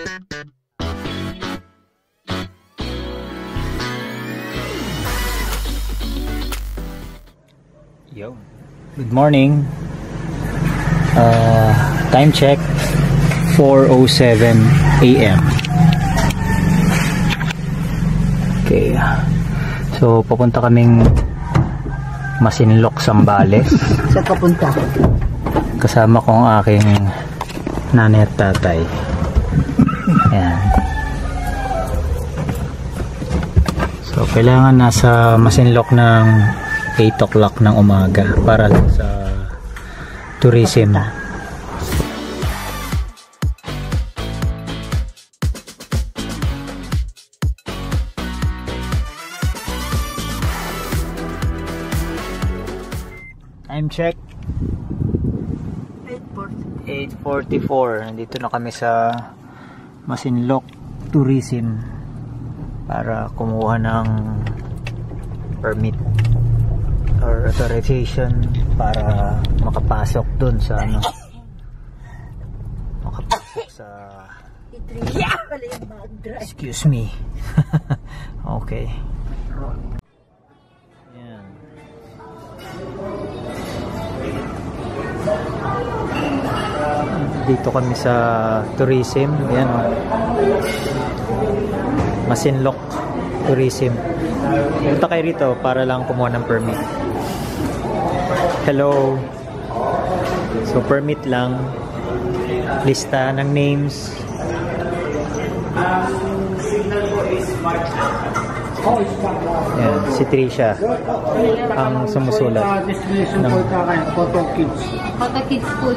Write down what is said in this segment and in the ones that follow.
Yo. Good morning. Time check 4:07 AM. Okay. So papunta kaming Masinloc, Zambales. Saan papunta? Kasama ko ang aking nanay at tatay. Ayan. So kailangan nasa Masinloc ng 8 o'clock ng umaga para lang sa tourism. Time check 8:44. Nandito na kami sa Masinloc Tourism para kumuha ng permit or authorization para makapasok dun sa ano, makapasok sa excuse me. Okay. Yan. Dito kami sa tourism. Yan, Masinloc Tourism. Punta kayo rito para lang kumuha ng permit. Hello. So permit lang, lista ng names. Yan, si Trisha ang sumusulat ng Photo Kids. Photo Kids School.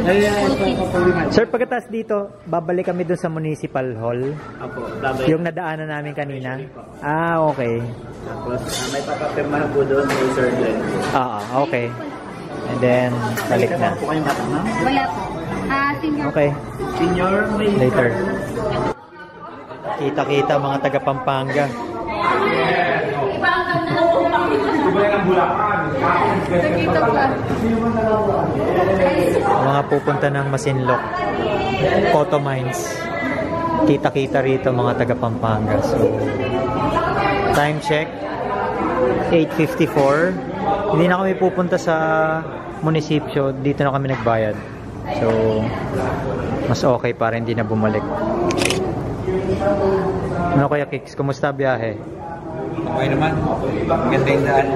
Sir, pagkatapos dito, babalik kami doon sa Municipal Hall. Apo, Yung nadaanan namin kanina. Ah, okay. tapos may papapirma po doon kay Sir Glenn. Okay. And then, balik na. Po kayong bata, ma'am? Wala po. Senior. Okay. Senior, may Later. Kita-kita mga taga Pampanga. Mga pupunta ng Masinloc Photo Mines. Kita-kita rito mga taga Pampanga. So, time check 8:54. Hindi na kami pupunta sa munisipyo. Dito na kami nagbayad. So, mas okay para hindi na bumalik. Ano kaya, Kicks? Kumusta biyahe? Okay naman. Ganda yung daan.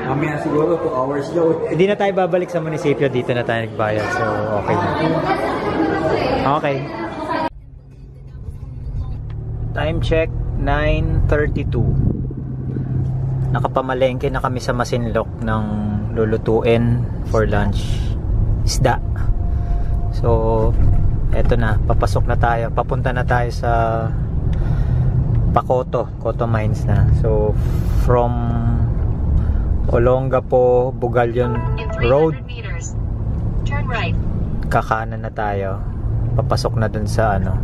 Mamaya siguro 2 hours daw. Hindi na tayo babalik sa munisipyo. Dito na tayo nagbayad. So, okay na. Okay. Time check 9:32. Nakapamalengke na kami sa Masinloc ng lulutuin for lunch. Isda. So, eto na. Papasok na tayo. Papunta na tayo sa Pacoto Mines na. So, from Olongapo, Bugalyon Road, Turn right. kakanan na tayo. Papasok na dun sa ano,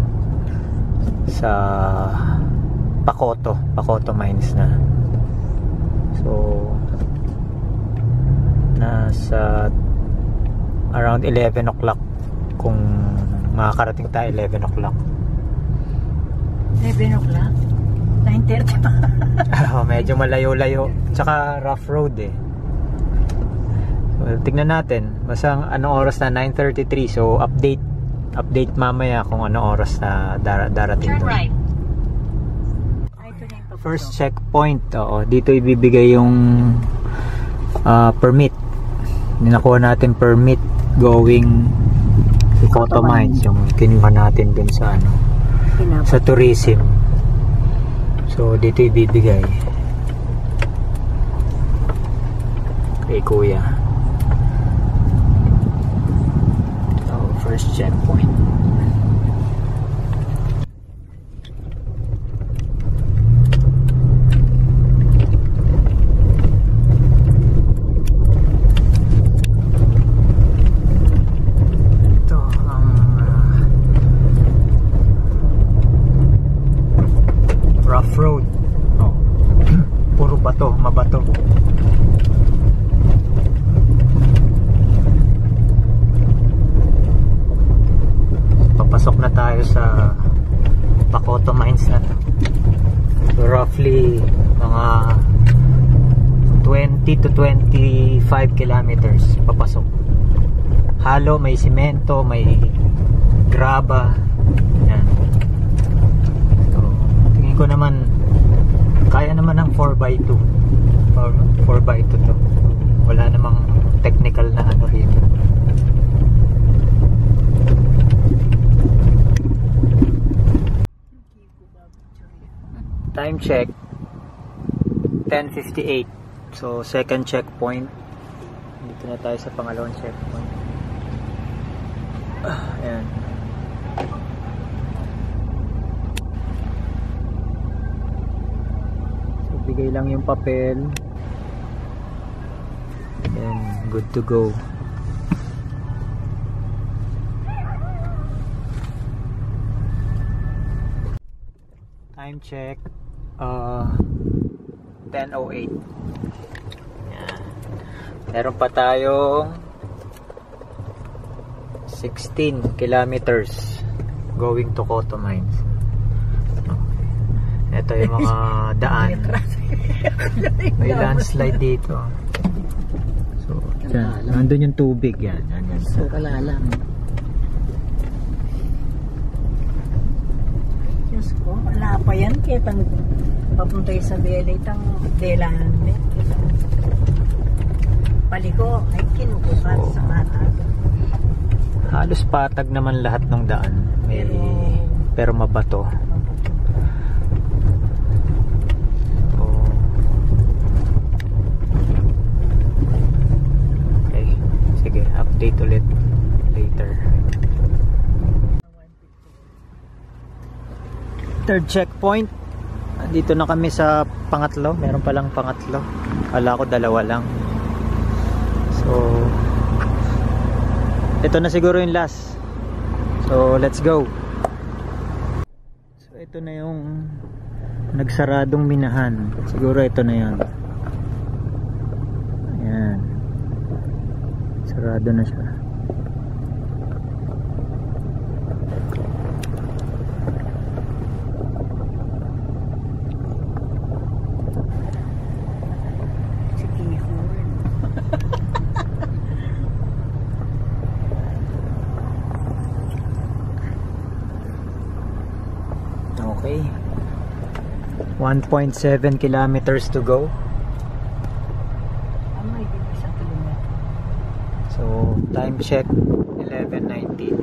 sa Pacoto Mines na. So, nasa around 11 o'clock kung makakarating tayo. 11 o'clock. 11 o'clock? 9:30 pa. Medyo malayo-layo. Tsaka rough road eh. So, tignan natin. Basta anong oras na? 9:33. So update mamaya kung anong oras na darating doon. Right. First checkpoint. Oo, dito ibibigay yung permit. Nakuha natin permit going to Photo Mines. Yung kinuha natin dun sa ano, sa tourism. So dito ibibigay kay kuya. So first checkpoint. Rough road. Oh. Puro bato, mabato. Papasok na tayo sa Pacoto Mines na to. So roughly mga 20 to 25 kilometers papasok. Halo, may simento, may graba. Yan. So tingin ko naman kaya naman ng 4x2 or 4x2 to. Wala namang technical na ano rito. Time check 10:58. So second checkpoint. Dito na tayo sa pangalawang checkpoint. Ayan. So bigay lang yung papel. Then good to go. Time check 10:08. Yan. Meron pa tayong 16 kilometers going to Coto Mines. Okay. Ito yung mga daan. May landslide dito. So, dyan. Nandun yung tubig yan. Yan. So, kalalang. Diyos ko, wala pa yan. Kaya papunta sa Bela, itang Belahan. Paliko, ay kinukukat sa mata. Halos patag naman lahat ng daan. Pero mabato. Okay. Sige, update ulit later. Third checkpoint. Dito na kami sa pangatlo. Meron palang pangatlo. Kala ko dalawa lang. So ito na siguro yung last. So let's go. So ito na yung nagsaradong minahan. Siguro ito na yun. Ayan. Sarado na siya. Okay. 1.7 kilometers to go. So, time check 11:19.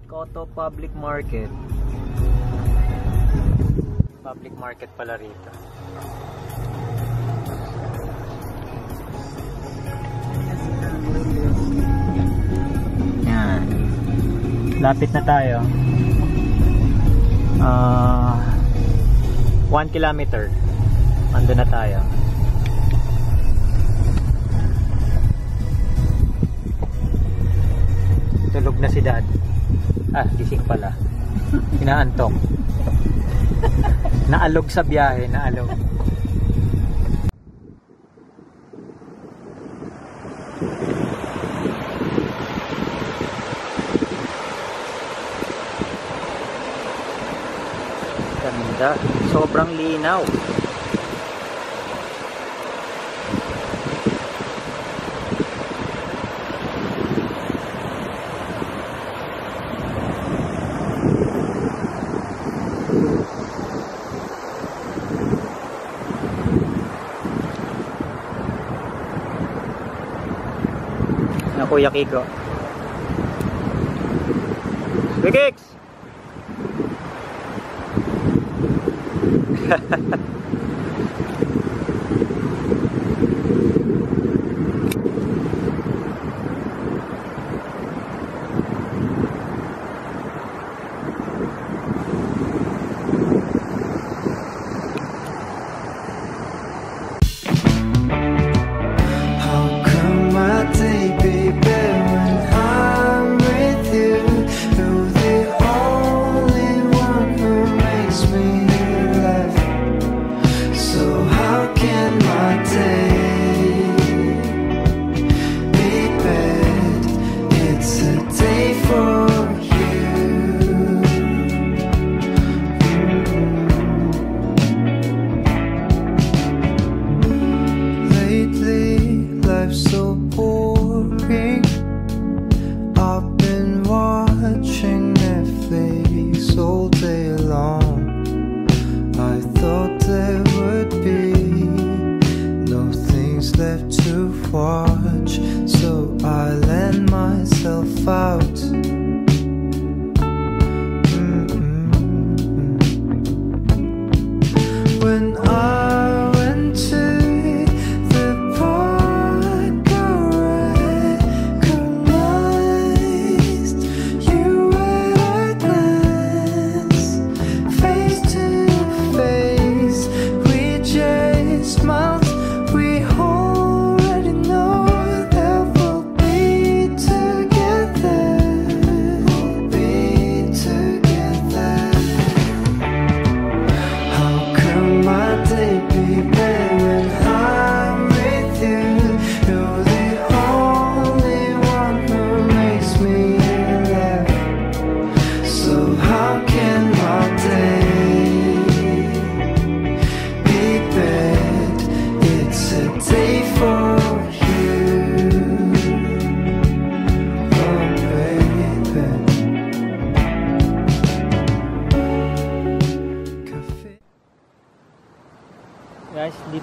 Coto Public Market. Public market pala rito. Yan. Lapit na tayo. 1 kilometer. Ando na tayo. Tulog na si Dad. Gising pala. Inaantok. Naalog sa biyahe, naalog. Ganda. Sobrang linaw. Na Kuya Kiko. Bigix! How come I take, baby, when I'm with you? Through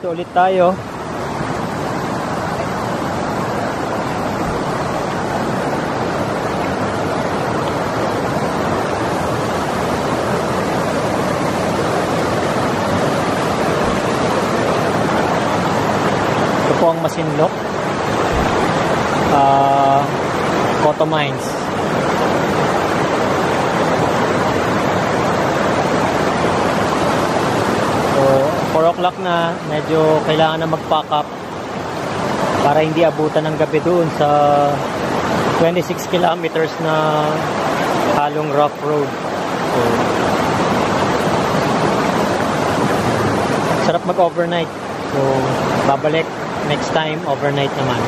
dito ulit tayo. Ito po ang Masinloc. Cotto Mines. So, 4 o'clock na, medyo kailangan na mag-pack up para hindi abutan ng gabi doon sa 26 kilometers na halong rough road. So, sarap mag-overnight. So, babalik next time, overnight naman.